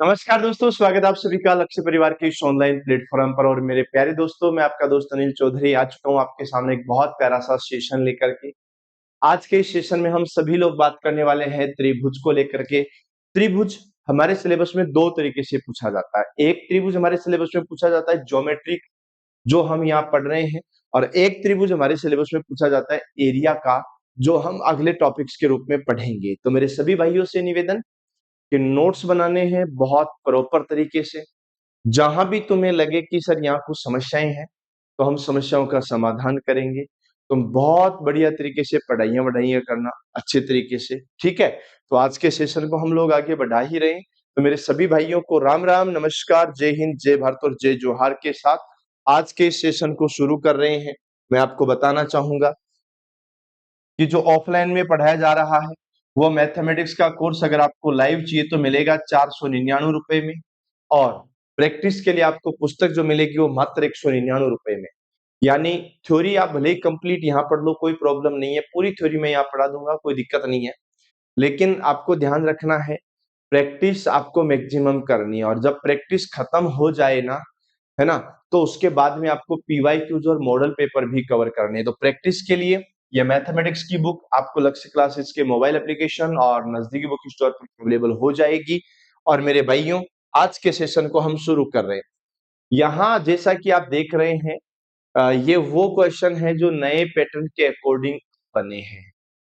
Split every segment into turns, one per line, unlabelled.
नमस्कार दोस्तों, स्वागत है आप सभी का लक्ष्य परिवार के इस ऑनलाइन प्लेटफॉर्म पर। और मेरे प्यारे दोस्तों, मैं आपका दोस्त अनिल चौधरी आ चुका हूँ आपके सामने एक बहुत प्यारा सा सेशन लेकर के। आज के इस सेशन में हम सभी लोग बात करने वाले हैं त्रिभुज को लेकर के। त्रिभुज हमारे सिलेबस में दो तरीके से पूछा जाता है। एक त्रिभुज हमारे सिलेबस में पूछा जाता है ज्योमेट्रिक, जो हम यहाँ पढ़ रहे हैं, और एक त्रिभुज हमारे सिलेबस में पूछा जाता है एरिया का, जो हम अगले टॉपिक्स के रूप में पढ़ेंगे। तो मेरे सभी भाइयों से निवेदन कि नोट्स बनाने हैं बहुत प्रॉपर तरीके से। जहां भी तुम्हें लगे कि सर यहाँ कुछ समस्याएं हैं, तो हम समस्याओं का समाधान करेंगे। तुम बहुत बढ़िया तरीके से पढ़ाइयाँ वढ़ाइयाँ करना अच्छे तरीके से, ठीक है। तो आज के सेशन को हम लोग आगे बढ़ा ही रहे हैं। तो मेरे सभी भाइयों को राम राम, नमस्कार, जय हिंद, जय भारत और जय जोहार के साथ आज के इस सेशन को शुरू कर रहे हैं। मैं आपको बताना चाहूंगा कि जो ऑफलाइन में पढ़ाया जा रहा है वो मैथमेटिक्स का कोर्स अगर आपको लाइव चाहिए तो मिलेगा 499 रुपए में, और प्रैक्टिस के लिए आपको पुस्तक जो मिलेगी वो मात्र 199 रुपए में। यानी थ्योरी आप भले ही कंप्लीट यहाँ पढ़ लो, कोई प्रॉब्लम नहीं है, पूरी थ्योरी मैं यहाँ पढ़ा दूंगा, कोई दिक्कत नहीं है। लेकिन आपको ध्यान रखना है, प्रैक्टिस आपको मैक्सिमम करनी है। और जब प्रैक्टिस खत्म हो जाए ना, है ना, तो उसके बाद में आपको पीवाईक्यूज और मॉडल पेपर भी कवर करने हैं। तो प्रैक्टिस के लिए ये मैथमेटिक्स की बुक आपको लक्ष्य क्लासेस के मोबाइल एप्लीकेशन और नजदीकी बुक स्टोर पर अवेलेबल हो जाएगी। और मेरे भाइयों, आज के सेशन को हम शुरू कर रहे हैं। यहाँ जैसा कि आप देख रहे हैं, ये वो क्वेश्चन है जो नए पैटर्न के अकॉर्डिंग बने हैं।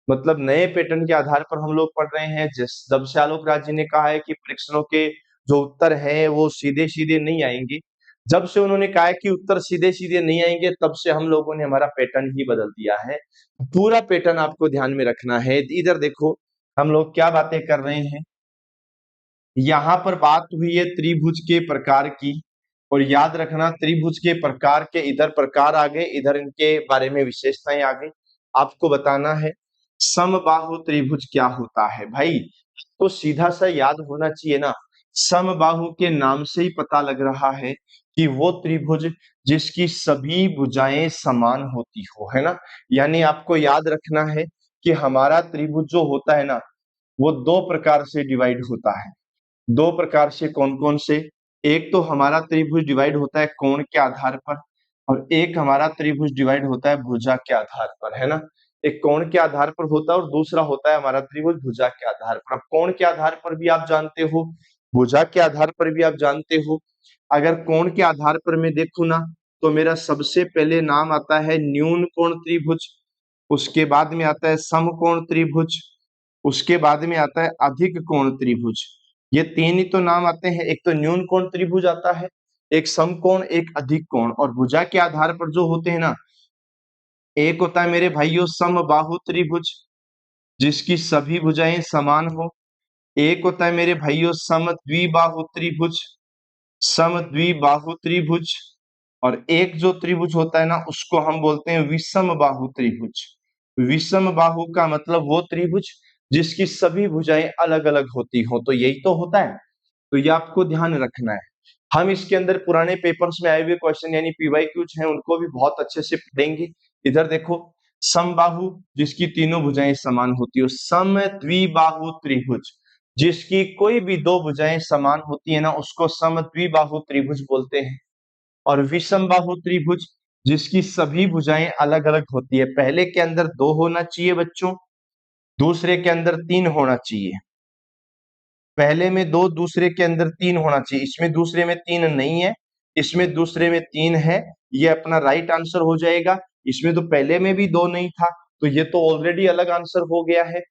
मतलब नए पैटर्न के आधार पर हम लोग पढ़ रहे हैं। जिस जब से आलोक राज जी ने कहा है कि परीक्षणों के जो उत्तर हैं वो सीधे सीधे नहीं आएंगे, जब से उन्होंने कहा है कि उत्तर सीधे सीधे नहीं आएंगे, तब से हम लोगों ने हमारा पैटर्न ही बदल दिया है। पूरा पैटर्न आपको ध्यान में रखना है। इधर देखो, हम लोग क्या बातें कर रहे हैं। यहाँ पर बात हुई है त्रिभुज के प्रकार की, और याद रखना त्रिभुज के प्रकार के इधर प्रकार आ गए, इधर इनके बारे में विशेषताएं आ गई। आपको बताना है समबाहु त्रिभुज क्या होता है। भाई तो सीधा सा याद होना चाहिए ना, समबाहु के नाम से ही पता लग रहा है कि वो त्रिभुज जिसकी सभी भुजाएं समान होती हो, है ना। यानी आपको याद रखना है कि हमारा त्रिभुज जो होता है ना, वो दो प्रकार से डिवाइड होता है। दो प्रकार से, कौन कौन से? एक तो हमारा त्रिभुज डिवाइड होता है कोण के आधार पर, और एक हमारा त्रिभुज डिवाइड होता है भुजा के आधार पर, है ना। एक कोण के आधार पर होता है और दूसरा होता है हमारा त्रिभुज भुजा के आधार पर। अब कोण के आधार पर भी आप जानते हो, भुजा के आधार पर भी आप जानते हो। अगर कोण के आधार पर मैं देखूं ना, तो मेरा सबसे पहले नाम आता है न्यून कोण त्रिभुज, उसके बाद में आता है समकोण त्रिभुज, उसके बाद में आता है अधिक कोण त्रिभुज। ये तीन ही तो नाम आते हैं। एक तो न्यून कोण त्रिभुज आता है, एक समकोण, एक अधिक कोण। और भुजा के आधार पर जो होते हैं ना, एक होता है मेरे भाइयों समबाहु त्रिभुज, जिसकी सभी भुजाएं समान हो। एक होता है मेरे भाइयों समद्विबाहु त्रिभुज, समद्विबाहु त्रिभुज। और एक जो त्रिभुज होता है ना, उसको हम बोलते हैं विषम बाहु त्रिभुज। विषम बाहु का मतलब वो त्रिभुज जिसकी सभी भुजाएं अलग अलग होती हो। तो यही तो होता है। तो ये आपको ध्यान रखना है। हम इसके अंदर पुराने पेपर्स में आए हुए क्वेश्चन यानी पीवाईक्यूज हैं, उनको भी बहुत अच्छे से पढ़ेंगे। इधर देखो, समबाहु जिसकी तीनों भुजाएं समान होती हो, समद्विबाहु त्रिभुज जिसकी कोई भी दो भुजाएं समान होती है ना, उसको समद्विबाहु त्रिभुज बोलते हैं। और विषम बाहु त्रिभुज जिसकी सभी भुजाएं अलग अलग होती है। पहले के अंदर दो होना चाहिए बच्चों, दूसरे के अंदर तीन होना चाहिए। पहले में दो, दूसरे के अंदर तीन होना चाहिए। इसमें दूसरे में तीन नहीं है, इसमें दूसरे में तीन है। ये अपना राइट आंसर हो जाएगा। इसमें तो पहले में भी दो नहीं था, तो ये तो ऑलरेडी अलग आंसर हो गया है।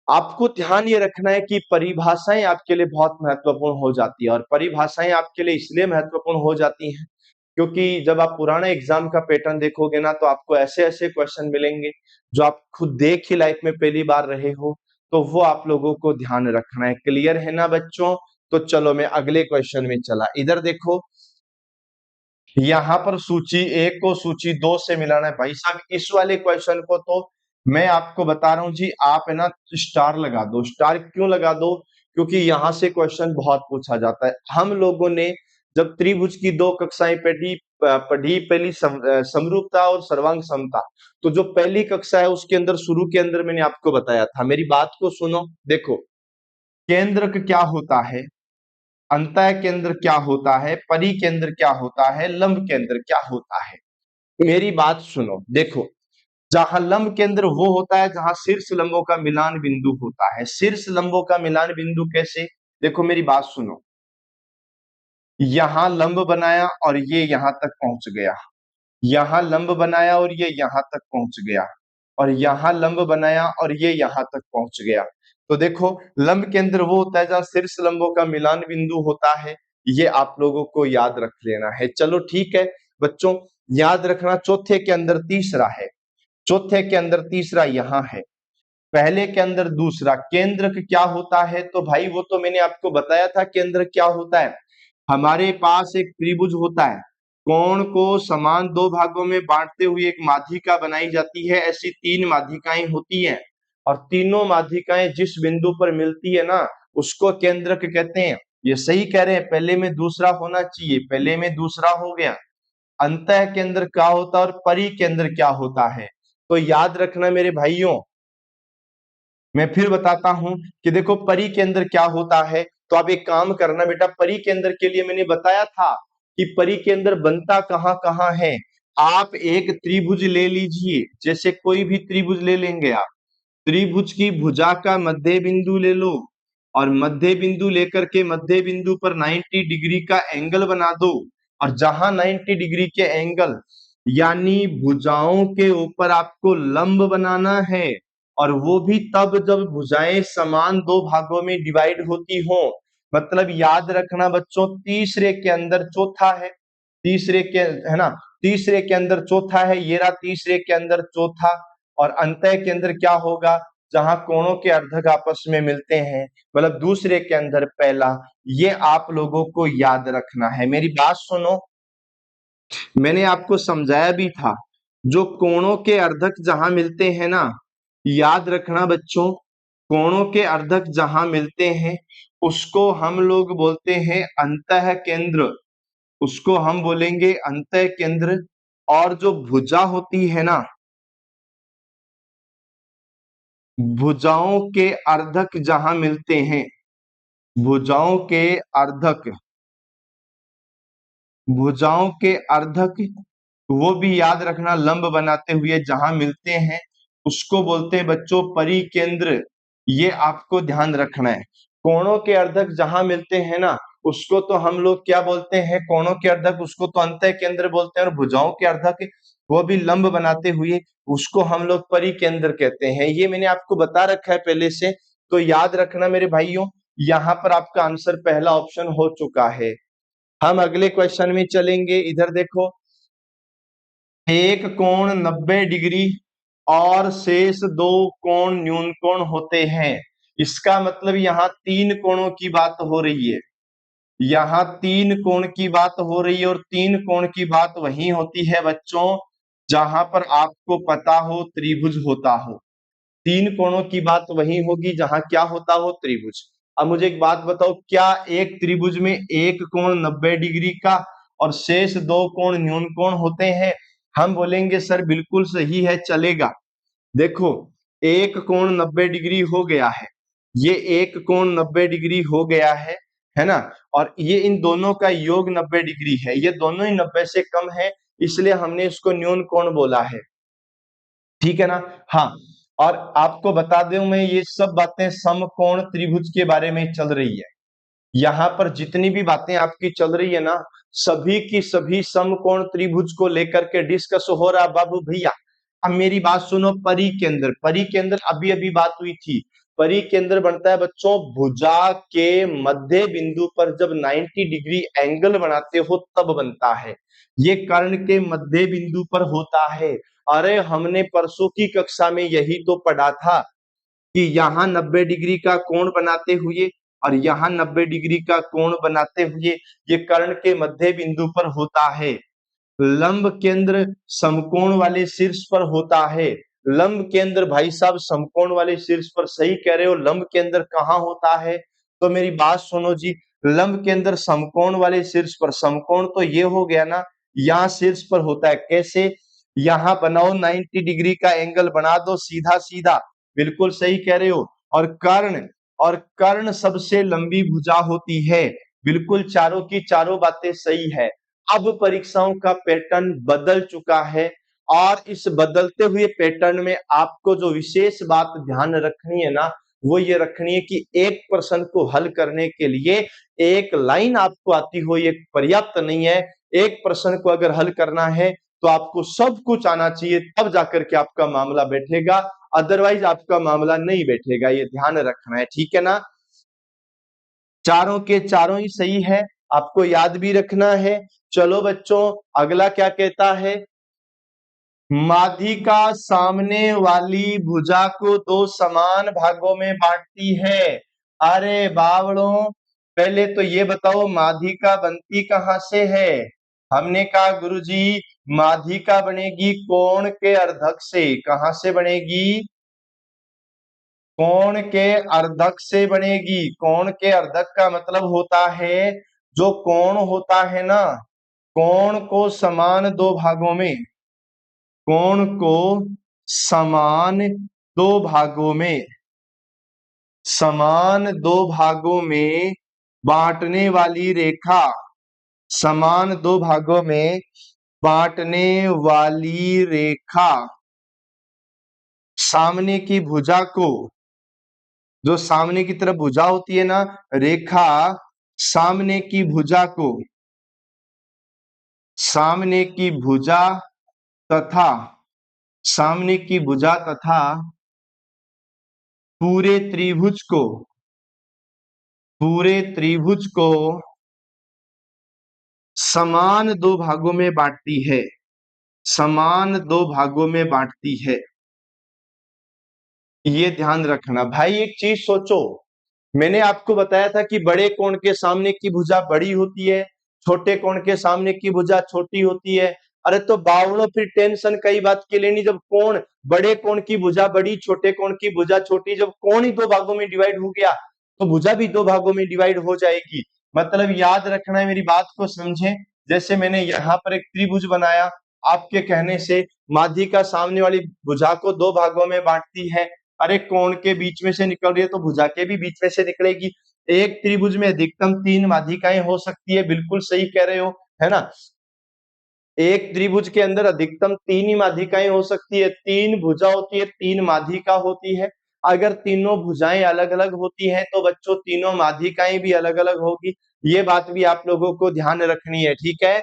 आपको ध्यान ये रखना है कि परिभाषाएं आपके लिए बहुत महत्वपूर्ण हो जाती है। और परिभाषाएं आपके लिए इसलिए महत्वपूर्ण हो जाती हैं क्योंकि जब आप पुराना एग्जाम का पैटर्न देखोगे ना, तो आपको ऐसे ऐसे क्वेश्चन मिलेंगे जो आप खुद देख ही लाइफ में पहली बार रहे हो। तो वो आप लोगों को ध्यान रखना है। क्लियर है ना बच्चों? तो चलो मैं अगले क्वेश्चन में चला। इधर देखो, यहाँ पर सूची एक को सूची दो से मिलाना है। भाई साहब इस वाले क्वेश्चन को तो मैं आपको बता रहा हूँ जी, आप है ना स्टार लगा दो। स्टार क्यों लगा दो? क्योंकि यहाँ से क्वेश्चन बहुत पूछा जाता है। हम लोगों ने जब त्रिभुज की दो कक्षाएं पढ़ी पढ़ी पहली समरूपता और सर्वांग समता, तो जो पहली कक्षा है उसके अंदर शुरू के अंदर मैंने आपको बताया था। मेरी बात को सुनो। देखो, केंद्रक क्या होता है? अंतः केंद्र क्या होता है, परिकेंद्र क्या होता है, लंब केंद्र क्या होता है। मेरी बात सुनो, देखो, जहां लंब केंद्र वो होता है जहां शीर्ष लंबों का मिलान बिंदु होता है। शीर्ष लंबों का मिलान बिंदु कैसे, देखो मेरी बात सुनो, यहां लंब बनाया और ये यहां तक पहुंच गया, यहां लंब बनाया और ये यहां तक पहुंच गया, और यहां लंब बनाया और ये यहां तक पहुंच गया। तो देखो, लंब केंद्र वो होता है जहां शीर्ष लंबों का मिलान बिंदु होता है। ये आप लोगों को याद रख लेना है। चलो ठीक है बच्चों, याद रखना, चौथे के अंदर तीसरा है, चौथे के अंदर तीसरा यहां है, पहले के अंदर दूसरा। केंद्रक क्या होता है, तो भाई वो तो मैंने आपको बताया था केंद्र क्या होता है। हमारे पास एक त्रिभुज होता है, कोण को समान दो भागों में बांटते हुए एक माध्यिका बनाई जाती है। ऐसी तीन माध्यिकाएं होती हैं, और तीनों माध्यिकाएं जिस बिंदु पर मिलती है ना, उसको केंद्रक कहते हैं। ये सही कह रहे हैं, पहले में दूसरा होना चाहिए, पहले में दूसरा हो गया। अंतः केंद्र क्या होता है और परिकेंद्र क्या होता है, तो याद रखना मेरे भाइयों। मैं फिर बताता हूं कि देखो परिकेंद्र क्या होता है। तो आप एक काम करना बेटा, परिकेंद्र के लिए मैंने बताया था कि परिकेंद्र बनता कहां कहां है। आप एक त्रिभुज ले लीजिए, जैसे कोई भी त्रिभुज ले लेंगे आप, त्रिभुज की भुजा का मध्य बिंदु ले लो, और मध्य बिंदु लेकर के मध्य बिंदु पर 90 डिग्री का एंगल बना दो। और जहां 90 डिग्री के एंगल, यानी भुजाओं के ऊपर आपको लंब बनाना है, और वो भी तब जब भुजाएं समान दो भागों में डिवाइड होती हो। मतलब याद रखना बच्चों, तीसरे के अंदर चौथा है, तीसरे के, है ना, तीसरे के अंदर चौथा है, ये रहा तीसरे के अंदर चौथा। और अंतः के अंदर क्या होगा, जहां कोणों के अर्धक आपस में मिलते हैं, मतलब दूसरे के अंदर पहला। ये आप लोगों को याद रखना है। मेरी बात सुनो, मैंने आपको समझाया भी था, जो कोणों के अर्धक जहां मिलते हैं ना, याद रखना बच्चों, कोणों के अर्धक जहां मिलते हैं उसको हम लोग बोलते हैं अंतः केंद्र, उसको हम बोलेंगे अंतः केंद्र। और जो भुजा होती है ना, भुजाओं के अर्धक जहां मिलते हैं, भुजाओं के अर्धक, भुजाओं के अर्धक, वो भी याद रखना, लंब बनाते हुए जहां मिलते हैं उसको बोलते हैं बच्चों परिकेंद्र। ये आपको ध्यान रखना है। कोणों के अर्धक जहां मिलते हैं ना, उसको तो हम लोग क्या बोलते हैं, कोणों के अर्धक, उसको तो अंतः केंद्र बोलते हैं। और भुजाओं के अर्धक, वो भी लंब बनाते हुए, उसको हम लोग परिकेंद्र कहते हैं। ये मैंने आपको बता रखा है पहले से, तो याद रखना मेरे भाइयों। यहाँ पर आपका आंसर पहला ऑप्शन हो चुका है। हम अगले क्वेश्चन में चलेंगे। इधर देखो, एक कोण 90 डिग्री और शेष दो कोण न्यून कोण होते हैं। इसका मतलब यहाँ तीन कोणों की बात हो रही है, यहाँ तीन कोण की बात हो रही है। और तीन कोण की बात वही होती है बच्चों जहां पर आपको पता हो त्रिभुज होता हो। तीन कोणों की बात वही होगी जहां क्या होता हो, त्रिभुज। अब मुझे एक बात बताओ, क्या एक त्रिभुज में एक कोण 90 डिग्री का और शेष दो कोण न्यून कोण होते हैं? हम बोलेंगे सर बिल्कुल सही है, चलेगा। देखो, एक कोण 90 डिग्री हो गया है, ये एक कोण 90 डिग्री हो गया है ना, और ये इन दोनों का योग 90 डिग्री है, ये दोनों ही 90 से कम है, इसलिए हमने इसको न्यून कोण बोला है। ठीक है ना। हाँ, और आपको बता दूं मैं, ये सब बातें समकोण त्रिभुज के बारे में चल रही है। यहाँ पर जितनी भी बातें आपकी चल रही है ना, सभी की सभी समकोण त्रिभुज को लेकर के डिस्कस हो रहा बाबू भैया। अब मेरी बात सुनो, परिकेंद्र, परिकेंद्र अभी अभी बात हुई थी। परिकेंद्र बनता है बच्चों भुजा के मध्य बिंदु पर जब 90 डिग्री एंगल बनाते हो तब बनता है। ये कर्ण के मध्य बिंदु पर होता है। अरे हमने परसों की कक्षा में यही तो पढ़ा था कि यहाँ 90 डिग्री का कोण बनाते हुए और यहाँ 90 डिग्री का कोण बनाते हुए ये कर्ण के मध्य बिंदु पर होता है। लंब केंद्र समकोण वाले शीर्ष पर होता है। लंब केंद्र भाई साहब समकोण वाले शीर्ष पर, सही कह रहे हो। लंब केंद्र कहाँ होता है, तो मेरी बात सुनो जी, लंब केंद्र समकोण वाले शीर्ष पर। समकोण तो ये हो गया ना, यहाँ शीर्ष पर होता है। कैसे, यहाँ बनाओ 90 डिग्री का एंगल बना दो सीधा सीधा, बिल्कुल सही कह रहे हो। और कर्ण, और कर्ण सबसे लंबी भुजा होती है। बिल्कुल चारों की चारों बातें सही है। अब परीक्षाओं का पैटर्न बदल चुका है और इस बदलते हुए पैटर्न में आपको जो विशेष बात ध्यान रखनी है ना, वो ये रखनी है कि एक प्रश्न को हल करने के लिए एक लाइन आपको आती हो ये पर्याप्त नहीं है। एक प्रश्न को अगर हल करना है तो आपको सब कुछ आना चाहिए, तब जाकर के आपका मामला बैठेगा, अदरवाइज आपका मामला नहीं बैठेगा। ये ध्यान रखना है, ठीक है ना। चारों के चारों ही सही है, आपको याद भी रखना है। चलो बच्चों, अगला क्या कहता है, माध्यिका सामने वाली भुजा को दो समान भागों में बांटती है। अरे बावड़ों, पहले तो ये बताओ माध्यिका बनती कहां से है। हमने कहा गुरुजी माध्यिका बनेगी कोण के अर्धक से। कहां से बनेगी, कोण के अर्धक से बनेगी। कोण के अर्धक का मतलब होता है, जो कोण होता है ना, कोण को समान दो भागों में, कोण को समान दो भागों में, समान दो भागों में बांटने वाली रेखा, समान दो भागों में बांटने वाली रेखा सामने की भुजा को, जो सामने की तरफ भुजा होती है ना, रेखा सामने की भुजा को, सामने की भुजा तथा सामने की भुजा तथा पूरे त्रिभुज को, पूरे त्रिभुज को समान दो भागों में बांटती है, समान दो भागों में बांटती है। ये ध्यान रखना भाई। एक चीज सोचो, मैंने आपको बताया था कि बड़े कोण के सामने की भुजा बड़ी होती है, छोटे कोण के सामने की भुजा छोटी होती है। अरे तो बावड़ो, फिर टेंशन कई बात के लिए नहीं। जब कोण, बड़े कोण की भुजा बड़ी, छोटे कोण की भुजा छोटी, जब कोण ही दो भागों में डिवाइड हो गया तो भुजा भी दो भागों में डिवाइड हो जाएगी। मतलब याद रखना है, मेरी बात को समझे। जैसे मैंने यहाँ पर एक त्रिभुज बनाया, आपके कहने से माध्यिका सामने वाली भुजा को दो भागों में बांटती है। अरे कोण के बीच में से निकल रही है तो भुजा के भी बीच में से निकलेगी। एक त्रिभुज में अधिकतम 3 माध्यिकाएं हो सकती है, बिल्कुल सही कह रहे हो, है ना। एक त्रिभुज के अंदर अधिकतम 3 ही माध्यिकाएं हो सकती है। 3 भुजा होती है, 3 माध्यिका होती है। अगर तीनों भुजाएं अलग अलग होती हैं तो बच्चों तीनों माध्यिकाएं भी अलग अलग होगी। ये बात भी आप लोगों को ध्यान रखनी है, ठीक है।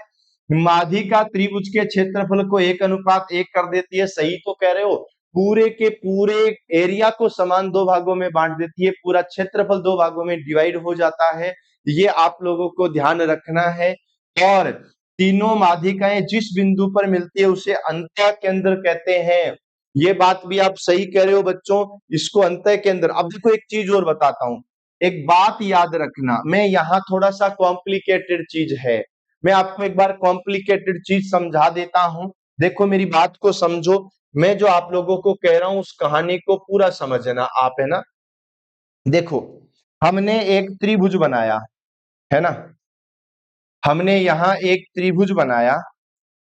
माध्यिका त्रिभुज के क्षेत्रफल को 1:1 कर देती है, सही तो कह रहे हो। पूरे के पूरे एरिया को समान दो भागों में बांट देती है, पूरा क्षेत्रफल दो भागों में डिवाइड हो जाता है। ये आप लोगों को ध्यान रखना है। और तीनों माध्यिकाएं जिस बिंदु पर मिलती है उसे अंतः केंद्र कहते हैं। ये बात भी आप सही कह रहे हो बच्चों, इसको अंतः केंद्र। अब देखो एक चीज और बताता हूं, एक बात याद रखना, मैं यहाँ थोड़ा सा कॉम्प्लिकेटेड चीज है, मैं आपको एक बार कॉम्प्लिकेटेड चीज समझा देता हूं। देखो मेरी बात को समझो, मैं जो आप लोगों को कह रहा हूं उस कहानी को पूरा समझना आप, है ना। देखो, हमने एक त्रिभुज बनाया, है ना, हमने यहाँ एक त्रिभुज बनाया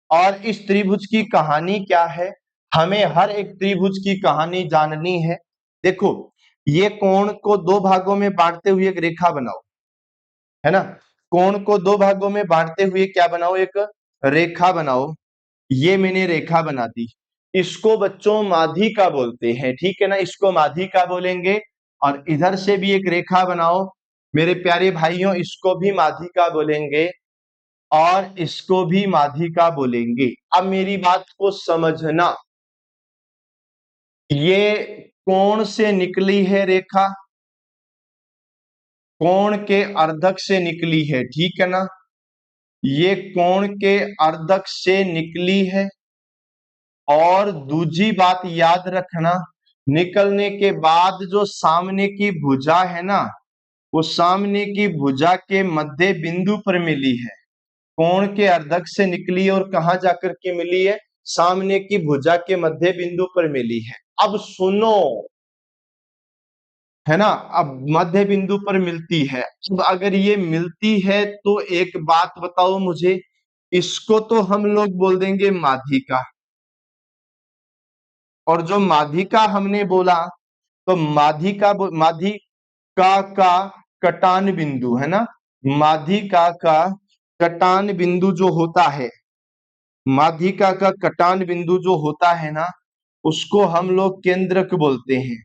और इस त्रिभुज की कहानी क्या है, हमें हर एक त्रिभुज की कहानी जाननी है। देखो, ये कोण को दो भागों में बांटते हुए एक रेखा बनाओ, है ना। कोण को दो भागों में बांटते हुए क्या बनाओ, एक रेखा बनाओ। ये मैंने रेखा बना दी, इसको बच्चों माध्यिका बोलते हैं, ठीक है ना, इसको माध्यिका बोलेंगे। और इधर से भी एक रेखा बनाओ मेरे प्यारे भाइयों, इसको भी माध्यिका बोलेंगे और इसको भी माध्यिका बोलेंगे। अब मेरी बात को समझना, ये कोण से निकली है रेखा, कोण के अर्धक से निकली है, ठीक है ना, ये कोण के अर्धक से निकली है। और दूसरी बात याद रखना, निकलने के बाद जो सामने की भुजा है ना, वो सामने की भुजा के मध्य बिंदु पर मिली है। कोण के अर्धक से निकली और कहां जाकर के मिली है, सामने की भुजा के मध्य बिंदु पर मिली है। अब सुनो, है ना, अब मध्य बिंदु पर मिलती है। अब अगर ये मिलती है तो एक बात बताओ मुझे, इसको तो हम लोग बोल देंगे माध्यिका। और जो माध्यिका हमने बोला, तो माध्यिका का कटान बिंदु, है ना, माध्यिका का कटान बिंदु जो होता है, माध्यिका का कटान बिंदु जो होता है ना, उसको हम लोग केंद्रक बोलते हैं।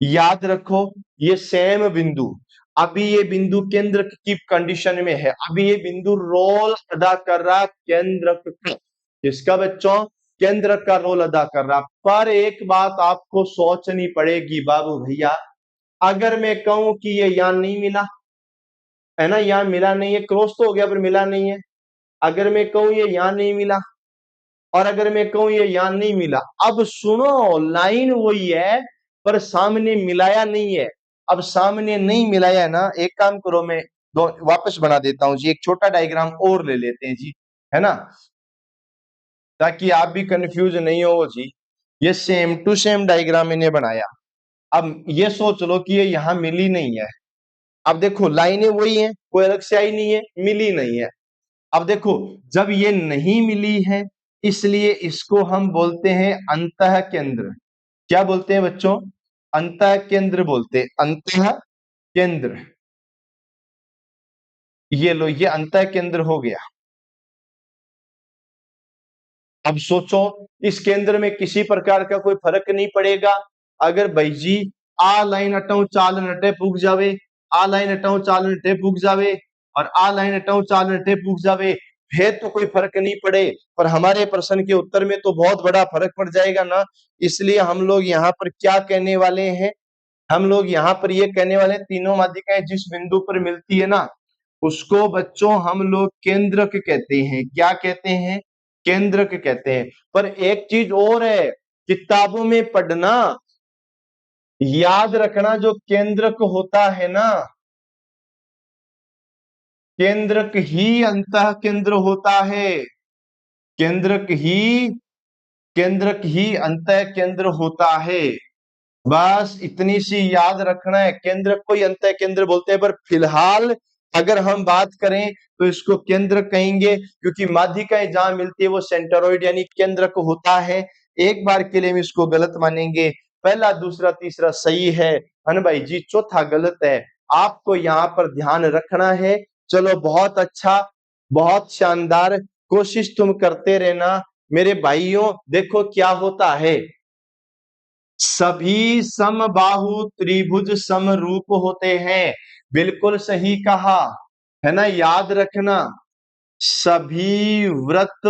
याद रखो, ये सेम बिंदु, अभी ये बिंदु केंद्रक की कंडीशन में है, अभी ये बिंदु रोल अदा कर रहा केंद्रक का। किसका बच्चों? केंद्रक का रोल अदा कर रहा। पर एक बात आपको सोचनी पड़ेगी बाबू भैया, अगर मैं कहूं कि ये यहां नहीं मिला है ना, यहां मिला नहीं है, क्रॉस तो हो गया पर मिला नहीं है। अगर मैं कहूं ये यहां नहीं मिला, और अगर मैं कहूं ये यहां नहीं मिला, अब सुनो, लाइन वही है पर सामने मिलाया नहीं है। अब सामने नहीं मिलाया है ना, एक काम करो, मैं दो वापस बना देता हूं जी, एक छोटा डायग्राम और ले लेते हैं जी, है ना, ताकि आप भी कंफ्यूज नहीं हो जी। ये सेम टू सेम डायग्राम मैंने बनाया। अब ये सोच लो कि ये यहां मिली नहीं है। अब देखो लाइनें वही हैं, कोई अलग से आई नहीं है, मिली नहीं है। अब देखो, जब ये नहीं मिली है, इसलिए इसको हम बोलते हैं अंतः केंद्र। क्या बोलते हैं बच्चों? अंतः केंद्र बोलते हैं, अंतः केंद्र। ये लो, ये अंतः केंद्र हो गया। अब सोचो, इस केंद्र में किसी प्रकार का कोई फर्क नहीं पड़ेगा। अगर भाई जी आ लाइन हटाऊ चाल नटे पुग जावे, आ लाइन हटाऊ चाल नटे पुग जावे, और आ लाइन हटाऊ चाल नटे पुग जावे, फिर तो कोई फर्क नहीं पड़े। पर हमारे प्रश्न के उत्तर में तो बहुत बड़ा फर्क पड़ जाएगा ना। इसलिए हम लोग यहाँ पर क्या कहने वाले हैं? हम लोग यहाँ पर ये कहने वाले हैं, तीनों माध्यिकाएं जिस बिंदु पर मिलती है ना, उसको बच्चों हम लोग केंद्रक कहते हैं। क्या कहते हैं? केंद्रक कहते हैं। पर एक चीज और है, किताबों में पढ़ना, याद रखना, जो केंद्रक होता है ना, केंद्रक ही अंतः केंद्र होता है। केंद्रक ही, केंद्रक ही अंतः केंद्र होता है। बस इतनी सी याद रखना है, केंद्र को ही अंतः केंद्र बोलते हैं। पर फिलहाल अगर हम बात करें तो इसको केंद्र कहेंगे, क्योंकि माध्यिकाएं जहां मिलती है वो सेंटरोइड यानी केंद्र को होता है। एक बार के लिए हम इसको गलत मानेंगे, पहला दूसरा तीसरा सही है ना भाई जी, चौथा गलत है। आपको यहाँ पर ध्यान रखना है। चलो बहुत अच्छा, बहुत शानदार, कोशिश तुम करते रहना मेरे भाइयों। देखो क्या होता है, सभी समबाहु त्रिभुज समरूप होते हैं। बिल्कुल सही कहा, है ना, याद रखना। सभी वृत्त,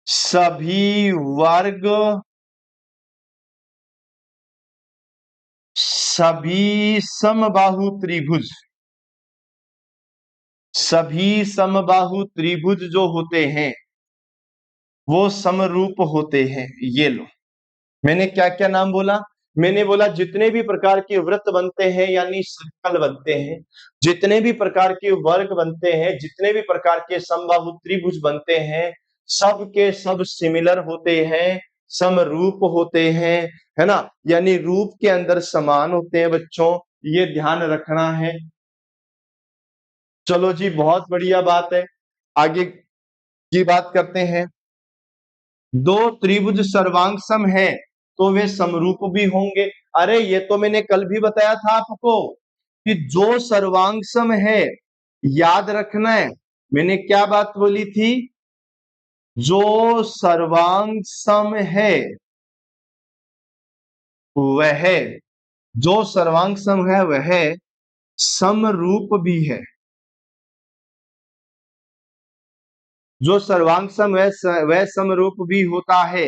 सभी वर्ग, सभी समबाहु त्रिभुज, सभी समबाहु त्रिभुज जो होते हैं वो समरूप होते हैं। ये लो, मैंने क्या क्या नाम बोला? मैंने बोला जितने भी प्रकार के वृत्त बनते हैं यानी सर्कल बनते हैं, जितने भी प्रकार के वर्ग बनते हैं, जितने भी प्रकार के समबाहु त्रिभुज बनते हैं, सब के सब सिमिलर होते हैं, समरूप होते हैं, है ना, यानी रूप के अंदर समान होते हैं बच्चों। ये ध्यान रखना है। चलो जी, बहुत बढ़िया बात है, आगे की बात करते हैं। दो त्रिभुज सर्वांग सम है तो वे समरूप भी होंगे। अरे ये तो मैंने कल भी बताया था आपको कि जो सर्वांग सम है, याद रखना है, मैंने क्या बात बोली थी? जो सर्वांग सम है वह, जो सर्वांग सम है वह समरूप भी है। जो सर्वांग सम है वह समरूप भी होता है।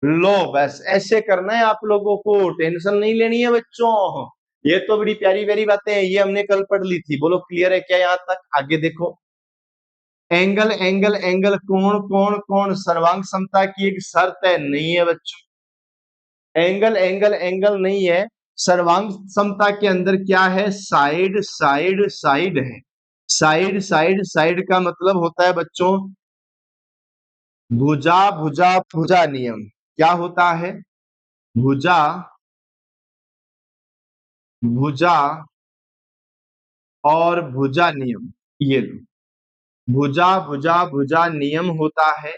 लो बस ऐसे करना है आप लोगों को, टेंशन नहीं लेनी है बच्चों। ये तो बड़ी प्यारी प्यारी बातें हैं, ये हमने कल पढ़ ली थी। बोलो क्लियर है क्या यहाँ तक? आगे देखो, एंगल एंगल एंगल, कोण कोण कोण सर्वांग समता की एक शर्त है, नहीं है बच्चों। एंगल एंगल एंगल नहीं है, सर्वांग समता के अंदर क्या है? साइड साइड साइड है। साइड साइड साइड का मतलब होता है बच्चों भुजा भुजा भुजा नियम। क्या होता है? भुजा भुजा और भुजा नियम। ये लो, भुजा भुजा भुजा नियम होता है,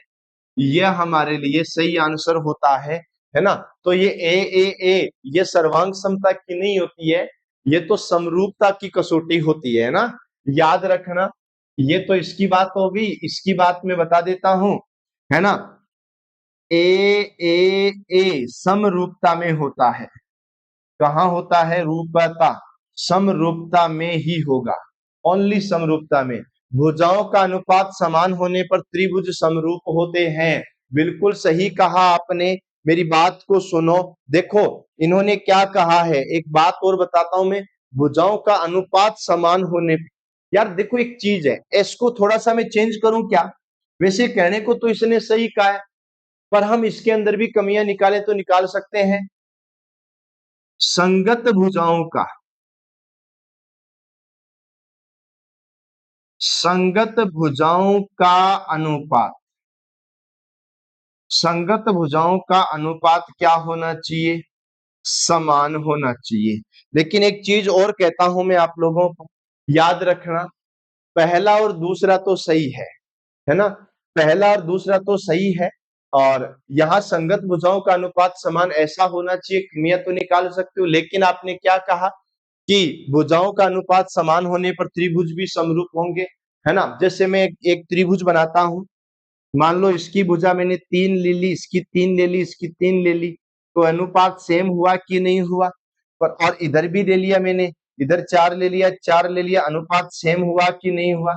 यह हमारे लिए सही आंसर होता है ना। तो ये ए ए ए ये सर्वांग समता की नहीं होती है, ये तो समरूपता की कसौटी होती है ना, याद रखना। ये तो इसकी बात हो गई, इसकी बात मैं बता देता हूं, है ना। ए ए ए समरूपता में होता है। कहाँ होता है रूपता? समरूपता में ही होगा, ओनली समरूपता में। भुजाओं का अनुपात समान होने पर त्रिभुज समरूप होते हैं। बिल्कुल सही कहा आपने, मेरी बात को सुनो। देखो इन्होंने क्या कहा है, एक बात और बताता हूं मैं। भुजाओं का अनुपात समान होने, यार देखो एक चीज है, इसको थोड़ा सा मैं चेंज करूं क्या? वैसे कहने को तो इसने सही कहा है, पर हम इसके अंदर भी कमियां निकालें तो निकाल सकते हैं। संगत भुजाओं का, संगत भुजाओं का अनुपात, संगत भुजाओं का अनुपात क्या होना चाहिए? समान होना चाहिए। लेकिन एक चीज और कहता हूं मैं आप लोगों को, याद रखना, पहला और दूसरा तो सही है ना, पहला और दूसरा तो सही है। और यहाँ संगत भुजाओं का अनुपात समान ऐसा होना चाहिए, कमियां तो निकाल सकते हो। लेकिन आपने क्या कहा कि भुजाओं का अनुपात समान होने पर त्रिभुज भी समरूप होंगे, है ना। जैसे मैं एक त्रिभुज बनाता हूं, मान लो इसकी भुजा मैंने 3 ले ली, इसकी 3 ले ली, इसकी 3 ले ली, तो अनुपात सेम हुआ कि नहीं हुआ? पर और इधर भी ले लिया मैंने, इधर 4 ले लिया, 4 ले लिया, अनुपात सेम हुआ कि नहीं हुआ?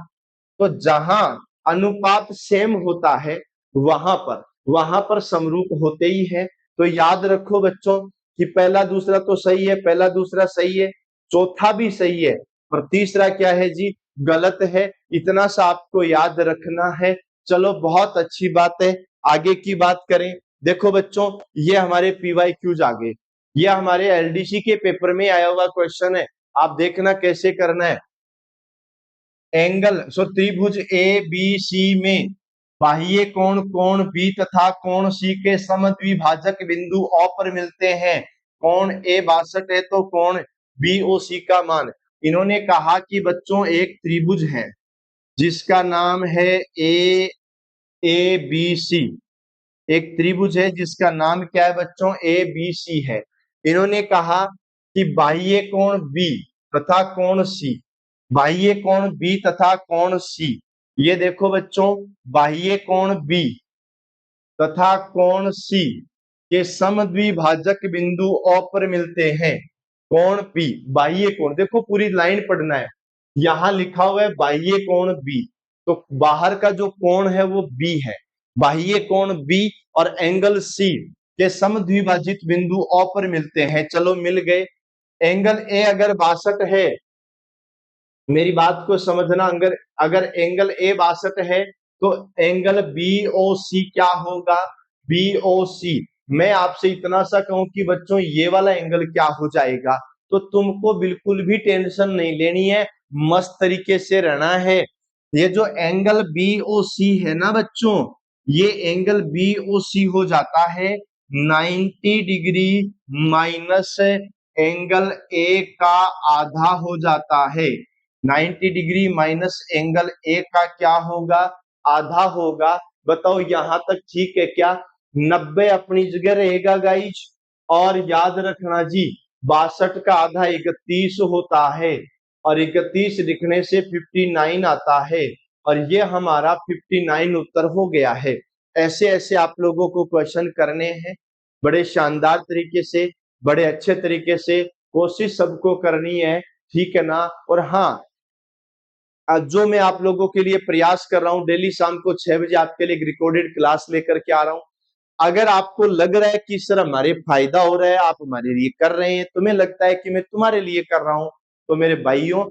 तो जहां अनुपात सेम होता है वहां पर समरूप होते ही है। तो याद रखो बच्चों कि पहला दूसरा तो सही है, पहला दूसरा सही है, चौथा भी सही है, पर तीसरा क्या है जी? गलत है। इतना सा आपको याद रखना है। चलो बहुत अच्छी बात है, आगे की बात करें। देखो बच्चों, ये हमारे पीवाईक्यूज आ गए, ये हमारे एलडीसी के पेपर में आया हुआ क्वेश्चन है। आप देखना कैसे करना है। एंगल त्रिभुज ए बी सी में बाह्य कोण कोण बी तथा कोण सी के समद्विभाजक बिंदु ओ पर मिलते हैं। कोण ए 62 है तो कोण बी ओ सी का मान। इन्होंने कहा कि बच्चों एक त्रिभुज है जिसका नाम है ए ए बी सी, एक त्रिभुज है जिसका नाम क्या है बच्चों? ए बी सी है। इन्होंने कहा कि बाह्य कोण बी तथा कोण सी, बाह्य कोण बी तथा कोण सी, ये देखो बच्चों, बाह्य कोण बी तथा कोण सी के समद्विभाजक बिंदु ओ पर मिलते हैं। कोण पी, बाह्य कोण, देखो पूरी लाइन पढ़ना है। यहां लिखा हुआ है बाह्य कोण बी, तो बाहर का जो कोण है वो बी है। बाह्य कोण बी और एंगल सी के समद्विभाजित बिंदु ओ पर मिलते हैं। चलो मिल गए। एंगल ए अगर 62 है, मेरी बात को समझना, अगर अगर एंगल ए 62 है तो एंगल बी ओ सी क्या होगा? बी ओ सी। मैं आपसे इतना सा कहूं कि बच्चों ये वाला एंगल क्या हो जाएगा? तो तुमको बिल्कुल भी टेंशन नहीं लेनी है, मस्त तरीके से रहना है। ये जो एंगल बी ओ सी है ना बच्चों, ये एंगल बी ओ सी हो जाता है 90 डिग्री माइनस एंगल ए का आधा हो जाता है। 90 डिग्री माइनस एंगल ए का क्या होगा? आधा होगा। बताओ यहां तक ठीक है क्या? 90 अपनी जगह रहेगा गाइज। और याद रखना जी, 62 का आधा 31 होता है, और 31 लिखने से 59 आता है, और ये हमारा 59 उत्तर हो गया है। ऐसे ऐसे आप लोगों को क्वेश्चन करने हैं, बड़े शानदार तरीके से, बड़े अच्छे तरीके से कोशिश सबको करनी है, ठीक है ना। और हाँ, जो मैं आप लोगों के लिए प्रयास कर रहा हूं, डेली शाम को 6 बजे आपके लिए एक रिकॉर्डेड क्लास लेकर के आ रहा हूं। अगर आपको लग रहा है कि सर हमारे फायदा हो रहा है, आप हमारे लिए कर रहे हैं, तुम्हें लगता है कि मैं तुम्हारे लिए कर रहा हूं, तो मेरे भाइयों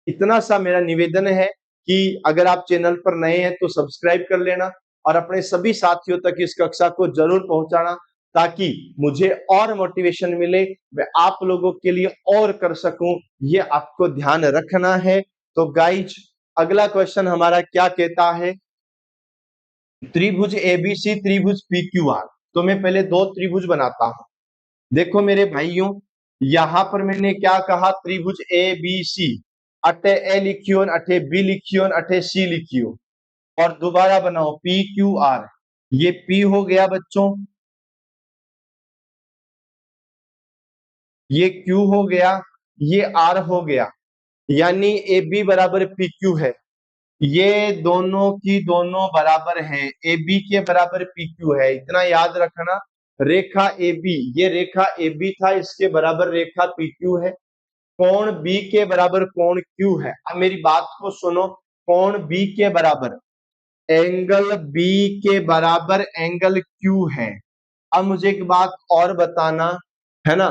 इतना सा मेरा निवेदन है कि अगर आप चैनल पर नए हैं तो सब्सक्राइब कर लेना, और अपने सभी साथियों तक इस कक्षा को जरूर पहुंचाना, ताकि मुझे और मोटिवेशन मिले, मैं आप लोगों के लिए और कर सकूं, ये आपको ध्यान रखना है। तो गाइज, अगला क्वेश्चन हमारा क्या कहता है? त्रिभुज एबीसी, त्रिभुज पीक्यूआर। तो मैं पहले दो त्रिभुज बनाता हूं। देखो मेरे भाइयों, यहां पर मैंने क्या कहा? त्रिभुज ए बी सी, अठे ए लिखियो, अठे बी लिखियो, अठे सी लिखियो, और दोबारा बनाओ पी क्यू आर। ये पी हो गया बच्चों, ये क्यू हो गया, ये आर हो गया, यानी ए बी बराबर पी क्यू है। ये दोनों की दोनों बराबर हैं, ए बी के बराबर पी क्यू है, इतना याद रखना। रेखा ए बी, ये रेखा ए बी था, इसके बराबर रेखा पी क्यू है। कोण बी के बराबर कोण क्यू है। अब मेरी बात को सुनो, कोण बी के बराबर एंगल बी के बराबर एंगल क्यू है। अब मुझे एक बात और बताना है ना,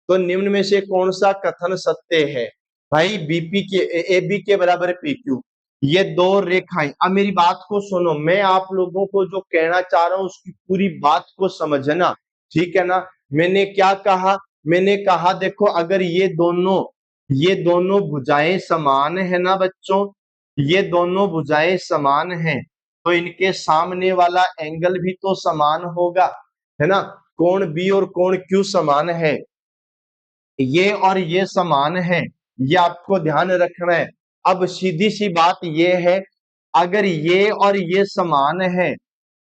तो निम्न में से कौन सा कथन सत्य है? भाई बीपी के ए बी के बराबर पी क्यू, ये दो रेखाएं। अब मेरी बात को सुनो, मैं आप लोगों को जो कहना चाह रहा हूं उसकी पूरी बात को समझना, ठीक है ना। मैंने क्या कहा? मैंने कहा देखो, अगर ये दोनों भुजाएं समान है ना बच्चों, ये दोनों भुजाएं समान हैं, तो इनके सामने वाला एंगल भी तो समान होगा, है ना। कोण बी और कोण क्यू समान है, ये और ये समान है, ये आपको ध्यान रखना है। अब सीधी सी बात ये है, अगर ये और ये समान है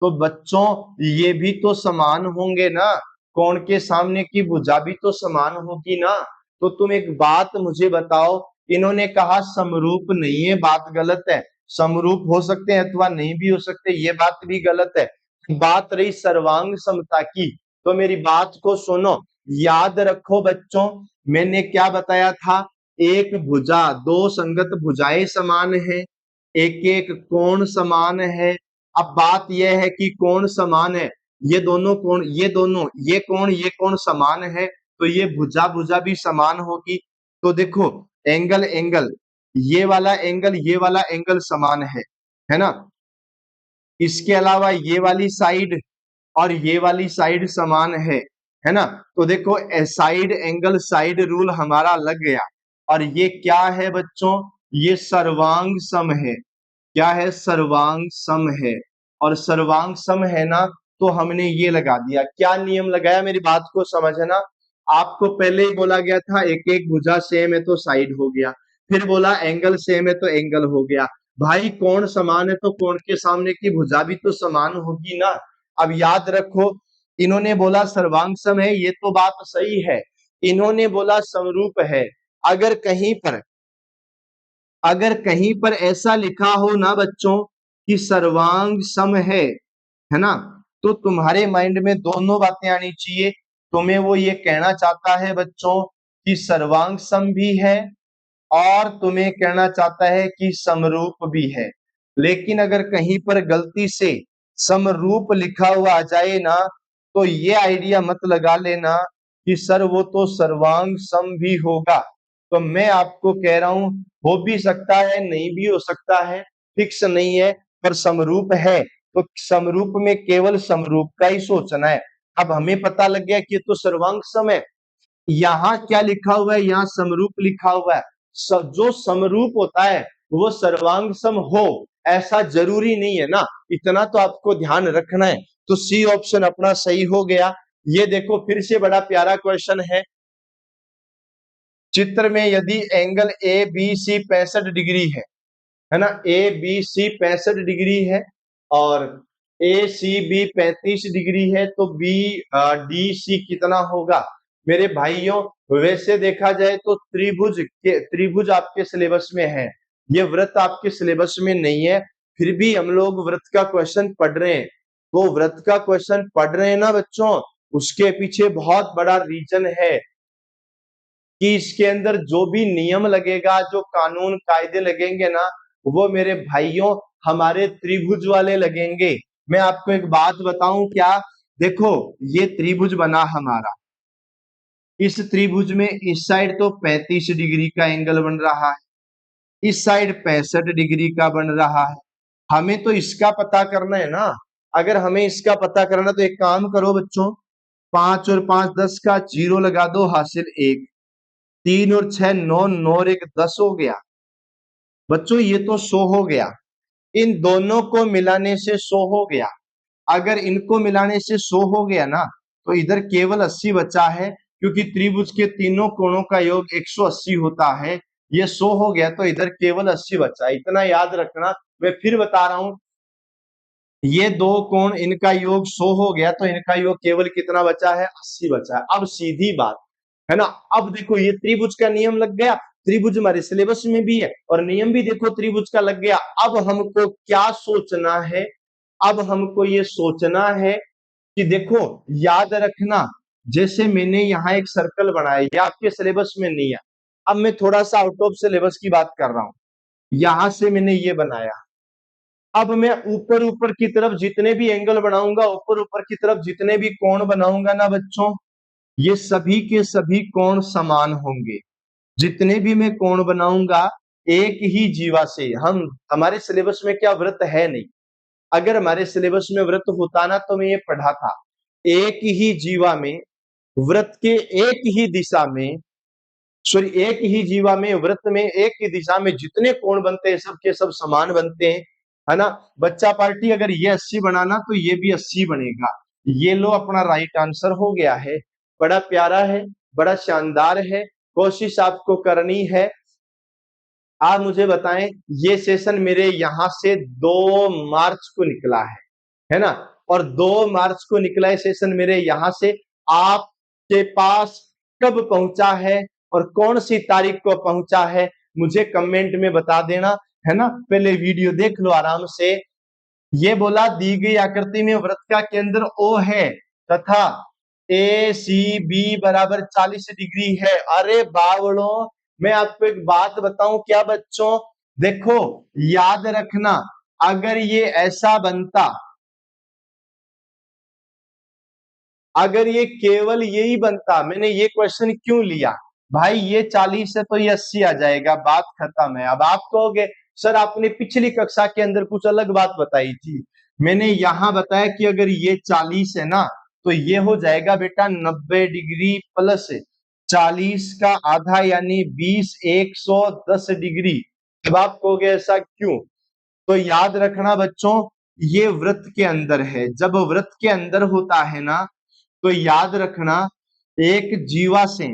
तो बच्चों ये भी तो समान होंगे ना, कोण के सामने की भुजा भी तो समान होगी ना। तो तुम एक बात मुझे बताओ, इन्होंने कहा समरूप नहीं है, बात गलत है। समरूप हो सकते हैं अथवा नहीं भी हो सकते, ये बात भी गलत है। बात रही सर्वांग समता की, तो मेरी बात को सुनो, याद रखो बच्चों, मैंने क्या बताया था? एक भुजा, दो संगत भुजाएं समान है, एक एक कोण समान है। अब बात यह है कि कोण समान है, ये दोनों कोण, ये कोण समान है, तो ये भुजा भुजा भी समान होगी। तो देखो, एंगल एंगल, ये वाला एंगल समान है ना। इसके अलावा ये वाली साइड और ये वाली साइड समान है ना। तो देखो, साइड एंगल साइड रूल हमारा लग गया। और ये क्या है बच्चों? ये सर्वांग सम है। क्या है? सर्वांग सम है। और सर्वांग सम है ना, तो हमने ये लगा दिया। क्या नियम लगाया? मेरी बात को समझना। आपको पहले ही बोला गया था एक एक भुजा सेम है तो साइड हो गया, फिर बोला एंगल सेम है तो एंगल हो गया। भाई कोण समान है तो कोण के सामने की भुजा भी तो समान होगी ना। अब याद रखो, इन्होंने बोला सर्वांग सम है, ये तो बात सही है। इन्होंने बोला समरूप है। अगर कहीं पर अगर कहीं पर ऐसा लिखा हो ना बच्चों कि सर्वांग सम है ना, तो तुम्हारे माइंड में दोनों बातें आनी चाहिए। तुम्हें वो ये कहना चाहता है बच्चों कि सर्वांग सम भी है, और तुम्हें कहना चाहता है कि समरूप भी है। लेकिन अगर कहीं पर गलती से समरूप लिखा हुआ आ जाए ना, तो ये आइडिया मत लगा लेना कि सर वो तो सर्वांग सम भी होगा। तो मैं आपको कह रहा हूं, हो भी सकता है, नहीं भी हो सकता है, फिक्स नहीं है, पर समरूप है। तो समरूप में केवल समरूप का ही सोचना है। अब हमें पता लग गया कि ये तो सर्वांग सम है। यहाँ क्या लिखा हुआ है? यहाँ समरूप लिखा हुआ है। जो समरूप होता है वो सर्वांग सम हो, ऐसा जरूरी नहीं है ना, इतना तो आपको ध्यान रखना है। तो सी ऑप्शन अपना सही हो गया। ये देखो, फिर से बड़ा प्यारा क्वेश्चन है। चित्र में यदि angle A B C 65 degree है ना, ए बी सी 65 डिग्री है और ए सी बी 35 डिग्री है, तो बी डी सी कितना होगा? मेरे भाइयों, वैसे देखा जाए तो त्रिभुज आपके सिलेबस में है, ये वृत्त आपके सिलेबस में नहीं है। फिर भी हम लोग वृत्त का क्वेश्चन पढ़ रहे हैं। तो वृत्त का क्वेश्चन पढ़ रहे हैं ना बच्चों, उसके पीछे बहुत बड़ा रीजन है कि इसके अंदर जो भी नियम लगेगा, जो कानून कायदे लगेंगे ना, वो मेरे भाइयों हमारे त्रिभुज वाले लगेंगे। मैं आपको एक बात बताऊं क्या? देखो, ये त्रिभुज बना हमारा, इस त्रिभुज में इस साइड तो 35 डिग्री का एंगल बन रहा है, इस साइड 65 डिग्री का बन रहा है। हमें तो इसका पता करना है ना। अगर हमें इसका पता करना, तो एक काम करो बच्चों, 5 और 5 10 का जीरो लगा दो, हासिल 1। 3 और 6 9, 9 और 1 10 हो गया। बच्चों ये तो 100 हो गया, इन दोनों को मिलाने से 100 हो गया। अगर इनको मिलाने से 100 हो गया ना, तो इधर केवल 80 बचा है, क्योंकि त्रिभुज के तीनों कोणों का योग 180 होता है। ये 100 हो गया तो इधर केवल 80 बचा, इतना याद रखना। मैं फिर बता रहा हूं, ये दो कोण, इनका योग 100 हो गया तो इनका योग केवल कितना बचा है? 80 बचा है। अब सीधी बात, है ना। अब देखो ये त्रिभुज का नियम लग गया, त्रिभुज हमारे सिलेबस में भी है और नियम भी देखो त्रिभुज का लग गया। अब हमको क्या सोचना है, अब हमको ये सोचना है कि देखो याद रखना, जैसे मैंने यहाँ एक सर्कल बनाया, ये आपके सिलेबस में नहीं है। अब मैं थोड़ा सा आउट ऑफ सिलेबस की बात कर रहा हूं। यहां से मैंने ये बनाया, अब मैं ऊपर ऊपर की तरफ जितने भी एंगल बनाऊंगा, ऊपर ऊपर की तरफ जितने भी कोण बनाऊंगा ना बच्चों, ये सभी के सभी कोण समान होंगे। जितने भी मैं कोण बनाऊंगा एक ही जीवा से, हम हमारे सिलेबस में क्या व्रत है नहीं। अगर हमारे सिलेबस में व्रत होता ना तो मैं ये पढ़ा था। एक ही जीवा में व्रत के एक ही दिशा में, सॉरी एक ही जीवा में व्रत में एक ही दिशा में जितने कोण बनते हैं सब के सब समान बनते हैं, है ना। बच्चा पार्टी अगर ये 80 बनाना तो ये भी 80 बनेगा। ये लो अपना राइट आंसर हो गया है। बड़ा प्यारा है, बड़ा शानदार है। कोशिश आपको करनी है। आप मुझे बताएं, ये सेशन मेरे यहां से 2 मार्च को निकला है ना। और 2 मार्च को निकला है सेशन मेरे यहां से, आपके पास कब पहुंचा है और कौन सी तारीख को पहुंचा है मुझे कमेंट में बता देना, है ना। पहले वीडियो देख लो आराम से। ये बोला दी गई आकृति में वृत्त का केंद्र O है तथा ए सी बी बराबर 40 डिग्री है। अरे बावड़ों, मैं आपको एक बात बताऊं क्या बच्चों, देखो याद रखना, अगर ये ऐसा बनता, अगर ये केवल यही बनता, मैंने ये क्वेश्चन क्यों लिया भाई, ये 40 है तो ये 80 आ जाएगा, बात खत्म है। अब आप कहोगे सर आपने पिछली कक्षा के अंदर कुछ अलग बात बताई थी। मैंने यहां बताया कि अगर ये 40 है ना तो ये हो जाएगा बेटा 90 डिग्री प्लस 40 का आधा यानी 20, 110 डिग्री। अब आप कहोगे ऐसा क्यों, तो याद रखना बच्चों, ये वृत्त के अंदर है। जब वृत्त के अंदर होता है ना तो याद रखना, एक जीवा से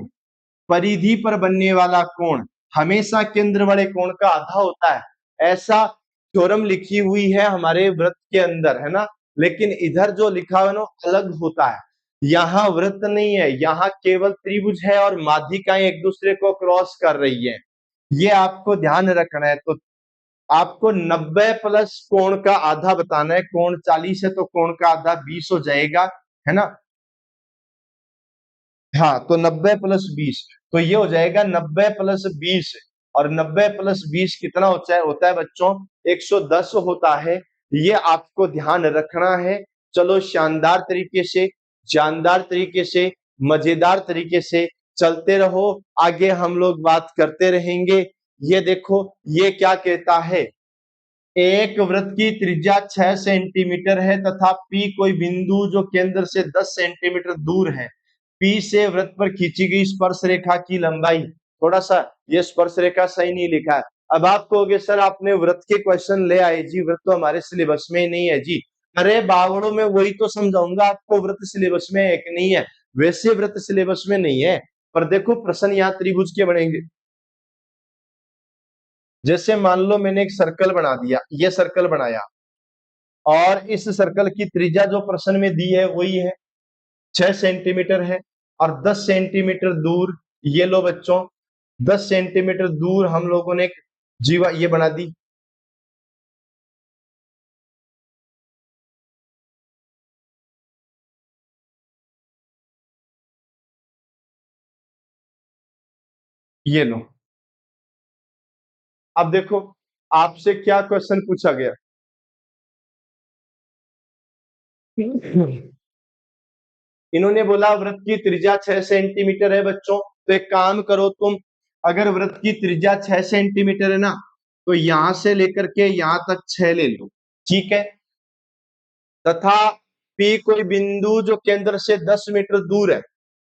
परिधि पर बनने वाला कोण हमेशा केंद्र वाले कोण का आधा होता है। ऐसा थ्योरम लिखी हुई है हमारे वृत्त के अंदर, है ना। लेकिन इधर जो लिखा है ना अलग होता है। यहाँ वृत्त नहीं है, यहाँ केवल त्रिभुज है और माध्यिकाएं एक दूसरे को क्रॉस कर रही है। ये आपको ध्यान रखना है। तो आपको 90 प्लस कोण का आधा बताना है। कोण 40 है तो कोण का आधा 20 हो जाएगा, है ना। हाँ तो 90 प्लस 20 तो ये हो जाएगा 90 प्लस 20। और 90 प्लस 20 कितना होता है बच्चों, 110 होता है। ये आपको ध्यान रखना है। चलो शानदार तरीके से, जानदार तरीके से, मजेदार तरीके से चलते रहो। आगे हम लोग बात करते रहेंगे। ये देखो ये क्या कहता है, एक वृत्त की त्रिज्या 6 सेंटीमीटर है तथा P कोई बिंदु जो केंद्र से 10 सेंटीमीटर दूर है। P से वृत्त पर खींची गई स्पर्श रेखा की लंबाई, थोड़ा सा ये स्पर्श रेखा सही नहीं लिखा है। अब आप कहोगे सर आपने वृत्त के क्वेश्चन ले आए जी, वृत्त तो हमारे सिलेबस में नहीं है जी। अरे बावड़ों में वही तो समझाऊंगा आपको, वृत्त सिलेबस में एक नहीं है, वैसे वृत्त सिलेबस में नहीं है। पर देखो प्रश्न यहाँ त्रिभुज के बनेंगे। जैसे मान लो मैंने एक सर्कल बना दिया, ये सर्कल बनाया और इस सर्कल की त्रिज्या जो प्रश्न में दी है वही है 6 सेंटीमीटर है। और 10 सेंटीमीटर दूर, ये लो बच्चों 10 सेंटीमीटर दूर हम लोगों ने एक जीवा ये बना दी। ये लो, अब देखो आपसे क्या क्वेश्चन पूछा गया। इन्होंने बोला वृत्त की त्रिज्या 6 सेंटीमीटर है बच्चों, तो एक काम करो तुम, अगर वृत्त की त्रिज्या 6 सेंटीमीटर है ना तो यहां से लेकर के यहां तक 6 ले लो, ठीक है। तथा P कोई बिंदु जो केंद्र से 10 मीटर दूर है,